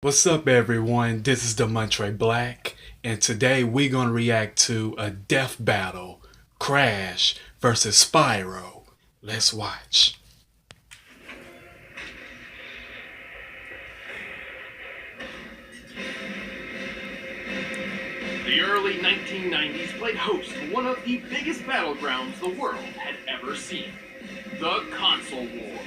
What's up, everyone? This is Demontre Black, and today we're gonna react to a death battle, Crash versus Spyro. Let's watch. The early 1990s played host to one of the biggest battlegrounds the world had ever seen, the console wars.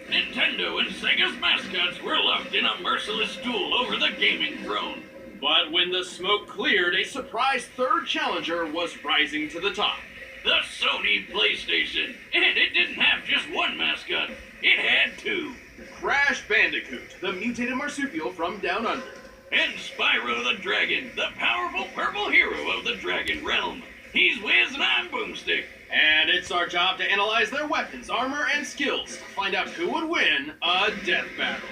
Nintendo and Sega's mascots were locked in a merciless duel over the gaming throne. But when the smoke cleared, a surprise third challenger was rising to the top. The Sony PlayStation. And it didn't have just one mascot, it had two. Crash Bandicoot, the mutated marsupial from Down Under. And Spyro the Dragon, the powerful purple hero of the Dragon Realm. He's Wiz and I'm Boomstick. And it's our job to analyze their weapons, armor, and skills to find out who would win a death battle.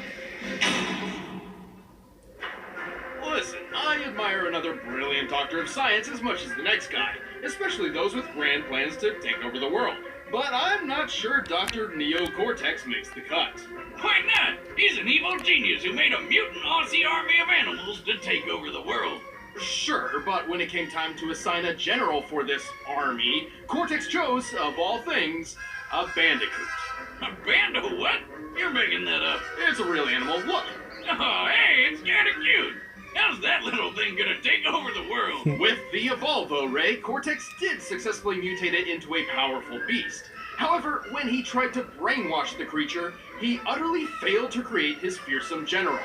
Listen, I admire another brilliant doctor of science as much as the next guy, especially those with grand plans to take over the world. But I'm not sure Dr. Neo Cortex makes the cut. Why not? He's an evil genius who made a mutant Aussie army of animals to take over the world. Sure, but when it came time to assign a general for this army, Cortex chose, of all things, a bandicoot. A band of what? You're making that up. It's a real animal. Look. Oh, hey, it's kinda cute. How's that little thing gonna take over the world? With the Evolvo Ray, Cortex did successfully mutate it into a powerful beast. However, when he tried to brainwash the creature, he utterly failed to create his fearsome general.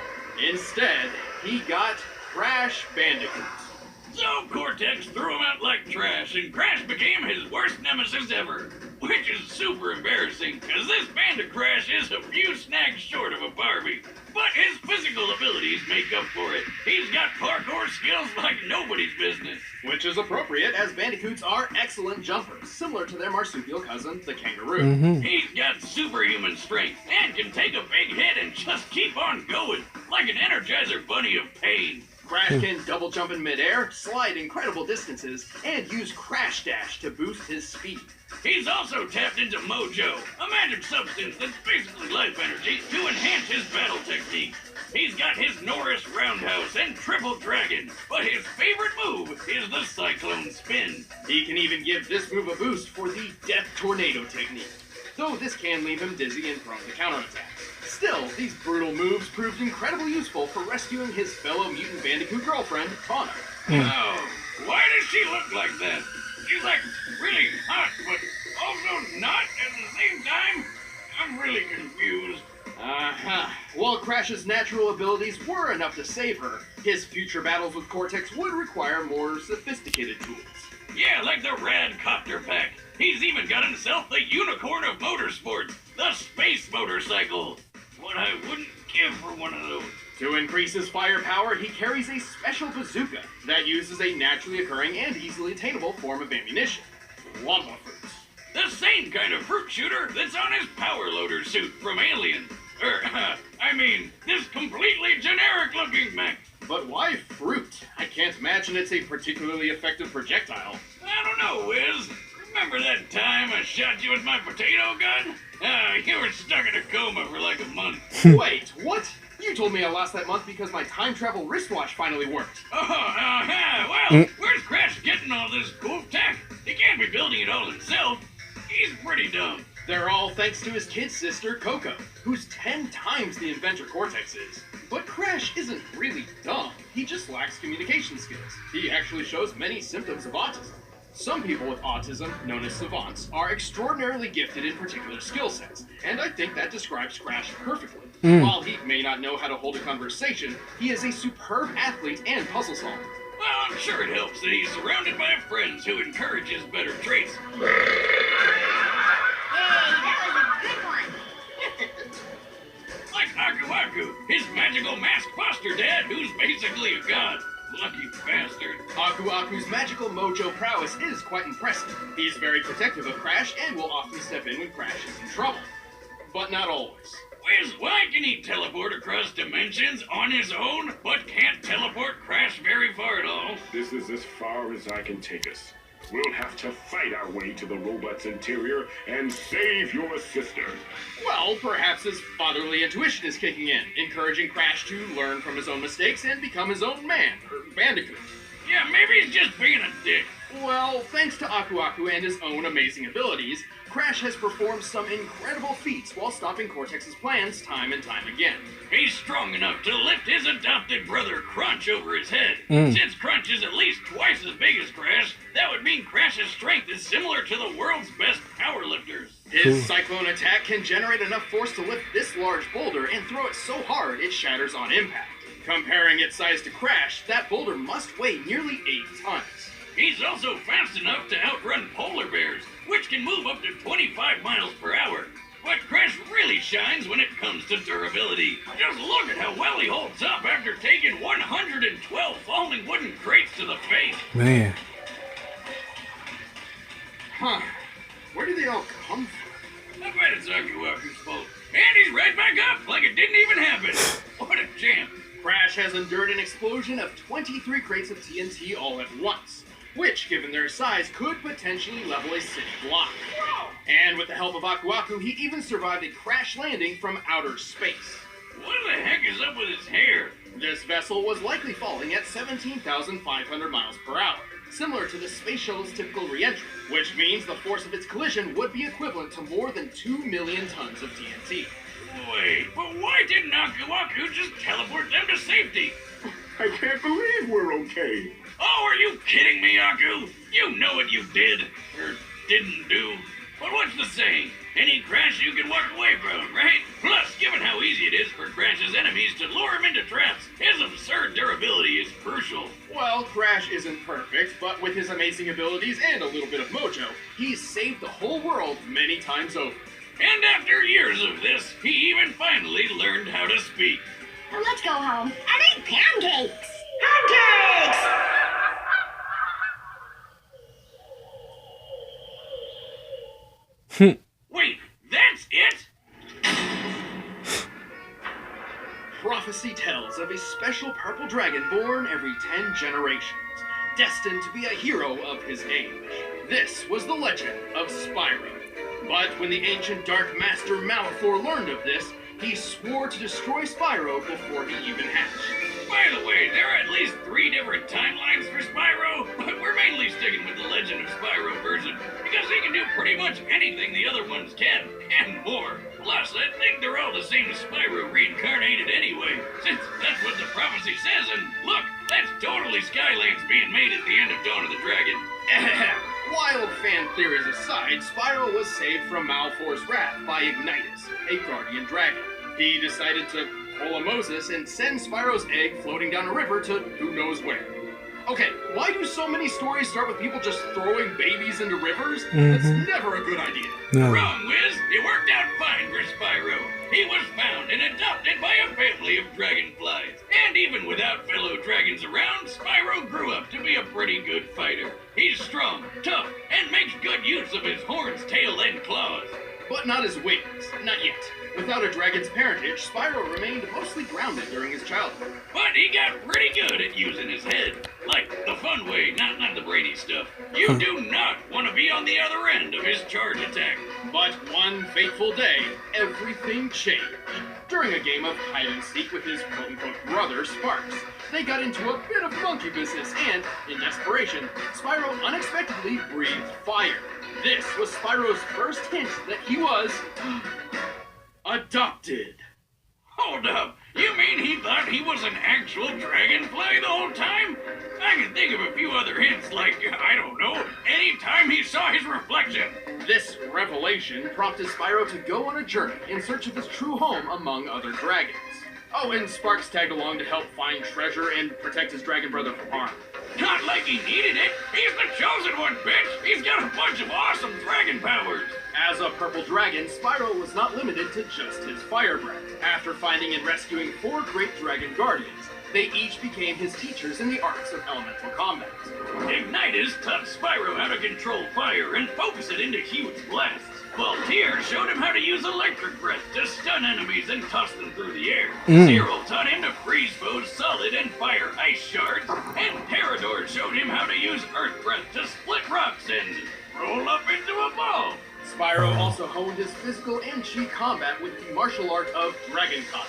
Instead, he got Crash Bandicoot. So Cortex threw him out like trash, and Crash became his worst nemesis ever. Which is super embarrassing, because this Band of Crash is a few snags short of a Barbie. But his physical abilities make up for it. He's got parkour skills like nobody's business. Which is appropriate, as bandicoots are excellent jumpers, similar to their marsupial cousin, the kangaroo. He's got superhuman strength, and can take a big hit and just keep on going, like an Energizer Bunny of pain. Crash can double jump in midair, slide incredible distances, and use Crash Dash to boost his speed. He's also tapped into Mojo, a magic substance that's basically life energy, to enhance his battle technique. He's got his Norris Roundhouse and Triple Dragon, but his favorite move is the Cyclone Spin. He can even give this move a boost for the Death Tornado technique, though this can leave him dizzy and prone to counterattacks. Still, these brutal moves proved incredibly useful for rescuing his fellow mutant bandicoot girlfriend, Tawna. Oh, why does she look like that? She's like really hot, but also not at the same time? I'm really confused. While Crash's natural abilities were enough to save her, his future battles with Cortex would require more sophisticated tools. Yeah, like the Rad Copter Pack. He's even got himself the unicorn of motorsports, the Space Motorcycle. What I wouldn't give for one of those. To increase his firepower, he carries a special bazooka that uses a naturally occurring and easily attainable form of ammunition, Wumpa fruits. The same kind of fruit shooter that's on his power loader suit from Alien. This completely generic-looking mech. But why fruit? I can't imagine it's a particularly effective projectile. I don't know, Wiz. Remember that time I shot you with my potato gun? You were stuck in a coma for like a month. Wait, what? You told me I lost that month because my time travel wristwatch finally worked. Well, where's Crash getting all this cool tech? He can't be building it all himself. He's pretty dumb. They're all thanks to his kid sister, Coco, who's 10 times the inventor Cortex is. But Crash isn't really dumb. He just lacks communication skills. He actually shows many symptoms of autism. Some people with autism, known as savants, are extraordinarily gifted in particular skill sets, and I think that describes Crash perfectly. While he may not know how to hold a conversation, he is a superb athlete and puzzle solver. Well, I'm sure it helps that he's surrounded by friends who encourage his better traits. Like Aku Aku, his magical masked foster dad, who's basically a god. Lucky bastard. Aku Aku's magical mojo prowess is quite impressive. He's very protective of Crash and will often step in when Crash is in trouble. But not always. Wiz, why can he teleport across dimensions on his own, but can't teleport Crash very far at all? This is as far as I can take us. We'll have to fight our way to the robot's interior and save your sister. Well, perhaps his fatherly intuition is kicking in, encouraging Crash to learn from his own mistakes and become his own man, or Bandicoot. Yeah, maybe he's just being a dick. Well, thanks to Aku Aku and his own amazing abilities, Crash has performed some incredible feats while stopping Cortex's plans time and time again. He's strong enough to lift his adopted brother Crunch over his head. Since Crunch is at least twice as big as Crash, that would mean Crash's strength is similar to the world's best powerlifters. His Cyclone attack can generate enough force to lift this large boulder and throw it so hard it shatters on impact. Comparing its size to Crash, that boulder must weigh nearly 8 tons. He's also fast enough to outrun polar bears, which can move up to 25 miles per hour. But Crash really shines when it comes to durability. Just look at how well he holds up after taking 112 falling wooden crates to the face. Man. Huh. Where do they all come from? I bet it's Aku Aku's fault. And he's right back up like it didn't even happen. What a champ. Crash has endured an explosion of 23 crates of TNT all at once, which, given their size, could potentially level a city block. And with the help of Aku Aku, he even survived a crash landing from outer space. What the heck is up with his hair? This vessel was likely falling at 17,500 miles per hour, similar to the space shuttle's typical re-entry, which means the force of its collision would be equivalent to more than 2 million tons of TNT. Wait, but why didn't Aku Aku just teleport them to safety? I can't believe we're okay. Oh, are you kidding me, Aku? You know what you did, or didn't do. But what's the saying? Any Crash you can walk away from, right? Plus, given how easy it is for Crash's enemies to lure him into traps, his absurd durability is crucial. Well, Crash isn't perfect, but with his amazing abilities and a little bit of mojo, he's saved the whole world many times over. And after years of this, he even finally learned how to speak. Now let's go home and eat pancakes! Pancakes! Wait, that's it? Prophecy tells of a special purple dragon born every 10 generations, destined to be a hero of his age. This was the legend of Spyro. But when the ancient Dark Master Malefor learned of this, he swore to destroy Spyro before he even hatched. By the way, there are at least 3 different timelines for Spyro, but we're mainly sticking with the Legend of Spyro version, because he can do pretty much anything the other ones can, and more. Plus, I think they're all the same Spyro reincarnated anyway, since that's what the prophecy says, and look, that's totally Skylands being made at the end of Dawn of the Dragon. Wild fan theories aside, Spyro was saved from Malefor's wrath by Ignitus, a guardian dragon. He decided to pull a Moses and send Spyro's egg floating down a river to who knows where. Okay, why do so many stories start with people just throwing babies into rivers? That's never a good idea. No. Wrong, Wiz. It worked out fine for Spyro. He was found and adopted by a family of dragonflies. And even without fellow dragons around, Spyro grew up to be a pretty good fighter. He's strong, tough, and makes good use of his horns, tail, and claws. But not his wings. Not yet. Without a dragon's parentage, Spyro remained mostly grounded during his childhood. But he got pretty good at using his head. Like the fun way, not the brainy stuff. You do not want to be on the other end of his charge attack. But one fateful day, everything changed. During a game of hide-and-seek with his quote-unquote brother, Sparks, they got into a bit of monkey business and, in desperation, Spyro unexpectedly breathed fire. This was Spyro's first hint that he was adopted. Hold up, you mean he thought he was an actual dragonfly the whole time? I can think of a few other hints, like, I don't know, any time he saw his reflection. This revelation prompted Spyro to go on a journey in search of his true home among other dragons. Oh, and Sparks tagged along to help find treasure and protect his dragon brother from harm. Not like he needed it. He's the chosen one, bitch. He's got a bunch of awesome dragon powers. As a purple dragon, Spyro was not limited to just his fire breath. After finding and rescuing 4 great dragon guardians, they each became his teachers in the arts of elemental combat. Ignitus taught Spyro how to control fire and focus it into huge blasts. Voltaire showed him how to use electric breath to stun enemies and toss them through the air. Cyril taught him to freeze foes solid and fire ice shards. And Parador showed him how to use earth breath to split rocks Spyro also honed his physical and chi combat with the martial art of Dragon Con.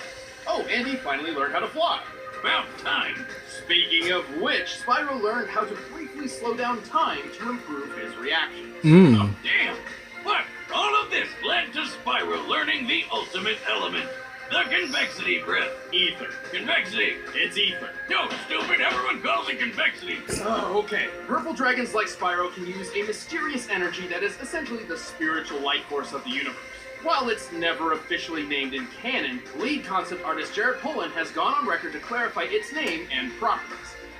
Oh, and he finally learned how to fly. About time. Speaking of which, Spyro learned how to briefly slow down time to improve his reactions. Oh, damn. But all of this led to Spyro learning the ultimate element. The convexity breath. Ether. Convexity. It's ether. No, stupid. Everyone calls it convexity. Oh, okay. Purple dragons like Spyro can use a mysterious energy that is essentially the spiritual life force of the universe. While it's never officially named in canon, lead concept artist Jared Polin has gone on record to clarify its name and properties.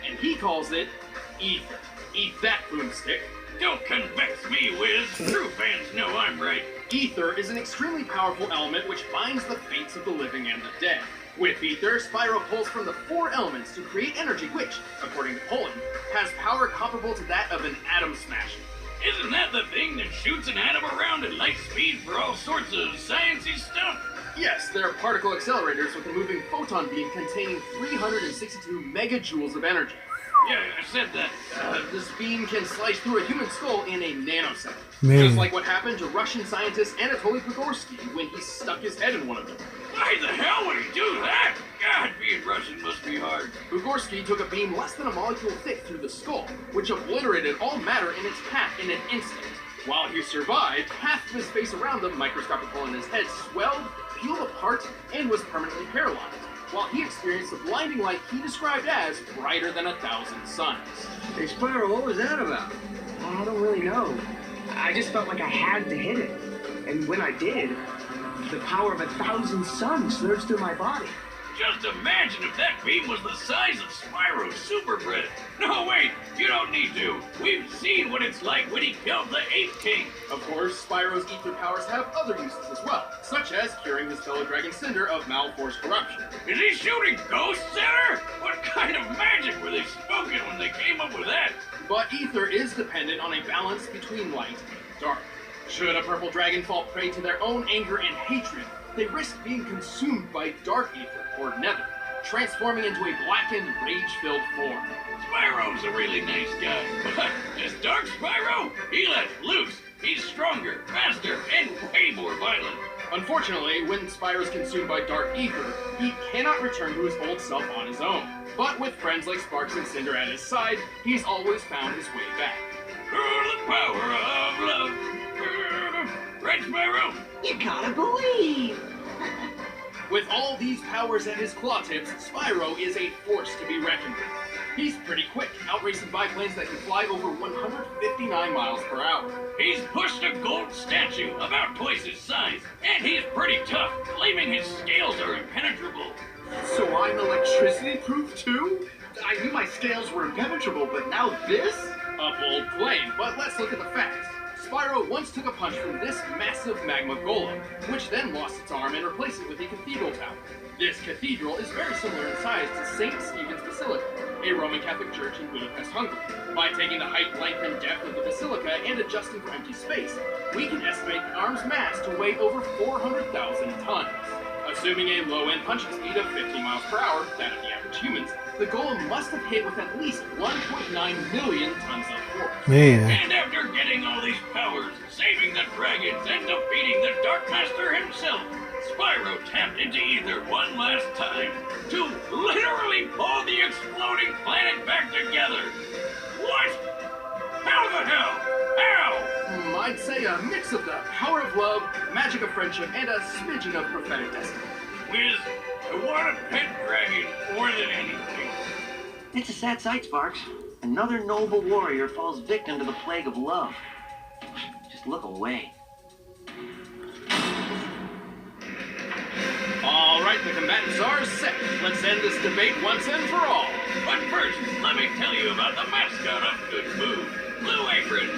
And he calls it Ether. Eat that, boomstick. Don't convex me, Wiz. True fans know I'm right. Ether is an extremely powerful element which binds the fates of the living and the dead. With Ether, Spyro pulls from the four elements to create energy which, according to Polin, has power comparable to that of an atom smasher. Isn't that the thing that shoots an atom around at light speed for all sorts of sciencey stuff? Yes, they're particle accelerators with a moving photon beam containing 362 megajoules of energy. Yeah, I said that. This beam can slice through a human skull in a nanosecond. Man. Just like what happened to Russian scientist Anatoly Pogorsky when he stuck his head in one of them. Why the hell would he do that? God, being Russian must be hard. Pogorsky took a beam less than a molecule thick through the skull, which obliterated all matter in its path in an instant. While he survived, half of his face around the microscopic hole in his head swelled, peeled apart, and was permanently paralyzed, while he experienced the blinding light he described as brighter than 1,000 suns. Hey, Spyro, what was that about? I don't really know. I just felt like I had to hit it. And when I did, the power of 1,000 suns surged through my body. Just imagine if that beam was the size of Spyro's super breath. No, wait, you don't need to. We've seen what it's like when he killed the Ape King. Of course, Spyro's ether powers have other uses as well, such as curing his fellow dragon Cinder of Malfor's corruption. Is he shooting ghosts at her? What kind of magic were they smoking when they came up with that? But ether is dependent on a balance between light and dark. Should a purple dragon fall prey to their own anger and hatred, they risk being consumed by dark ether, or nether, transforming into a blackened, rage-filled form. Spyro's a really nice guy, but this Dark Spyro, he lets loose. He's stronger, faster, and way more violent. Unfortunately, when Spyro's consumed by dark ether, he cannot return to his old self on his own. But with friends like Sparks and Cinder at his side, he's always found his way back. Oh, the power of love. Right, Spyro? You gotta believe! With all these powers at his claw tips, Spyro is a force to be reckoned with. He's pretty quick, outracing biplanes that can fly over 159 miles per hour. He's pushed a gold statue about twice his size, and he's pretty tough, claiming his scales are impenetrable. So I'm electricity-proof too? I knew my scales were impenetrable, but now this? A bold claim, but let's look at the facts. Spyro once took a punch from this massive magma golem, which then lost its arm and replaced it with a cathedral tower. This cathedral is very similar in size to St. Stephen's Basilica, a Roman Catholic church in Budapest, Hungary. By taking the height, length, and depth of the basilica and adjusting for empty space, we can estimate the arm's mass to weigh over 400,000 tons. Assuming a low-end punching speed of 15 miles per hour, that of the average humans, the golem must have hit with at least 1.9 million tons of force. Man. And after getting all these powers, saving the dragons, and defeating the Dark Master himself, Spyro tapped into ether one last time to literally pull the exploding planet back together. What? How the hell? How? I'd say a mix of the power of love, magic of friendship, and a smidgen of prophetic destiny. Wiz, I want a pet dragon more than anything. It's a sad sight, Sparks. Another noble warrior falls victim to the plague of love. Just look away. All right, the combatants are set. Let's end this debate once and for all. But first, let me tell you about the mascot of Good Food, Blue Apron.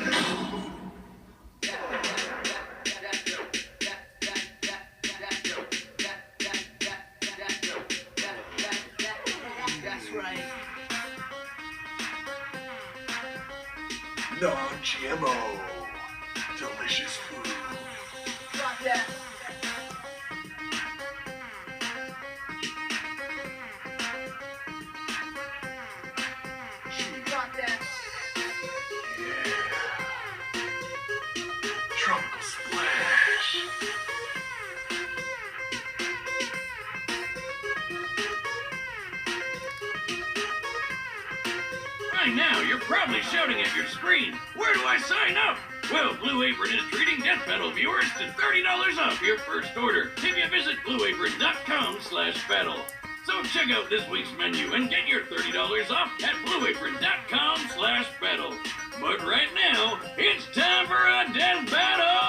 That's right. Non-GMO. Delicious food. Drop that. Drop that. Tropical splash. By now, you're probably shouting at your screen, where do I sign up? Well, Blue Apron is treating Death Battle viewers to $30 off your first order if you visit blueapron.com/battle. So check out this week's menu and get your $30 off at blueapron.com/battle. But right now, it's time for a Death Battle!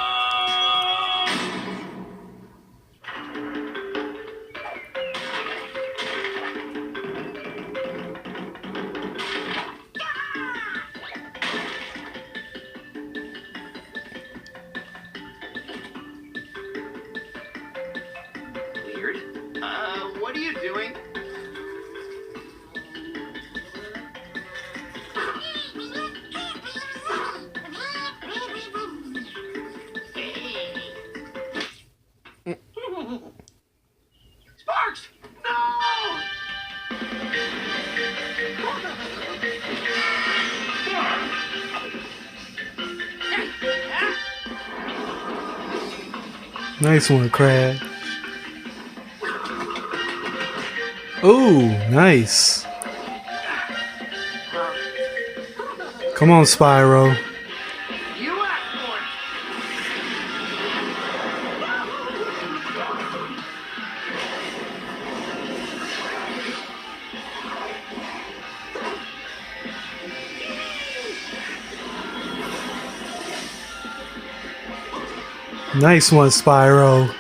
What are you doing? Sparks! No! Nice one, Crash. Ooh, nice. Come on, Spyro. You asked for it. Nice one, Spyro.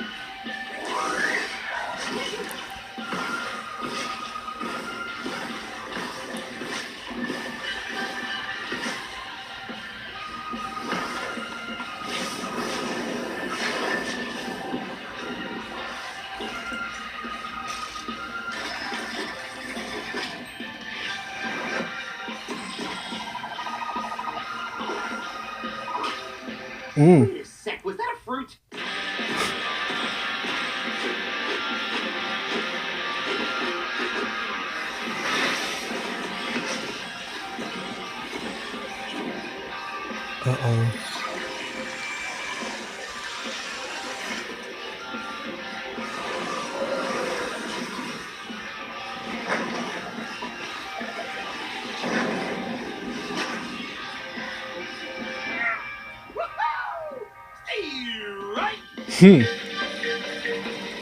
Wait a sec, was that a fruit? Uh-oh.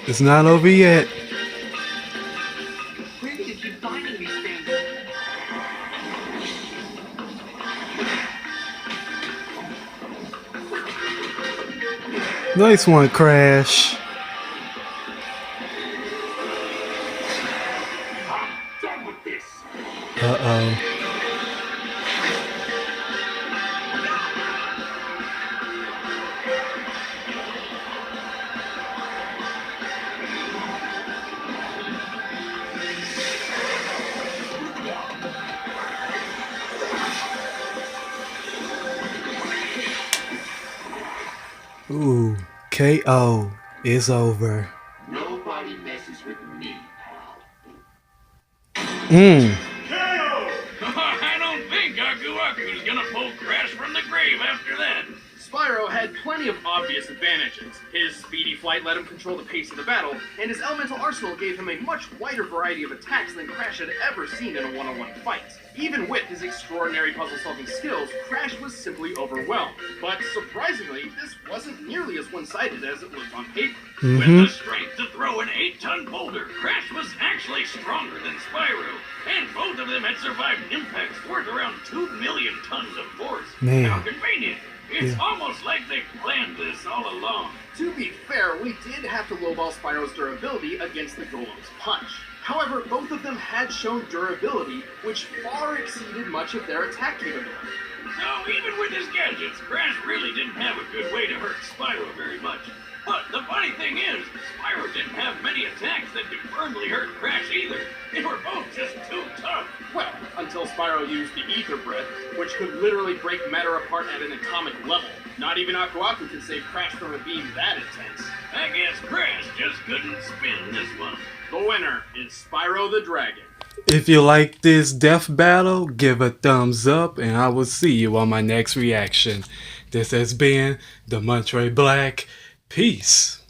It's not over yet. Where do you keep finding these things? Nice one, Crash. I'm done with this. Uh-oh. Ooh, KO is over. Nobody messes with me, pal. Mmm. I don't think Aku Aku's gonna pull Crash from the grave after that. Spyro had plenty of obvious advantages. His speedy flight let him control the pace of the battle, and his elemental arsenal gave him a much wider variety of attacks than Crash had ever seen in a one-on-one fight. Even with his extraordinary puzzle-solving skills, Crash was simply overwhelmed. But surprisingly, this wasn't nearly as one-sided as it looked on paper. With the strength to throw an 8-ton boulder, Crash was actually stronger than Spyro. And both of them had survived impacts worth around 2 million tons of force. Man. How convenient. It's almost like they planned this all along. To be fair, we did have to lowball Spyro's durability against the Golem's punch. However, both of them had shown durability, which far exceeded much of their attack capability. So even with his gadgets, Crash really didn't have a good way to hurt Spyro very much. But the funny thing is, Spyro didn't have many attacks that could firmly hurt Crash either. They were both just too tough. Well, until Spyro used the Ether Breath, which could literally break matter apart at an atomic level. Not even Aku Aku could save Crash from a beam that intense. I guess Crash just couldn't spin this one. The winner is Spyro the Dragon. If you like this death battle, give a thumbs up and I will see you on my next reaction. This has been the Montre Black. Peace.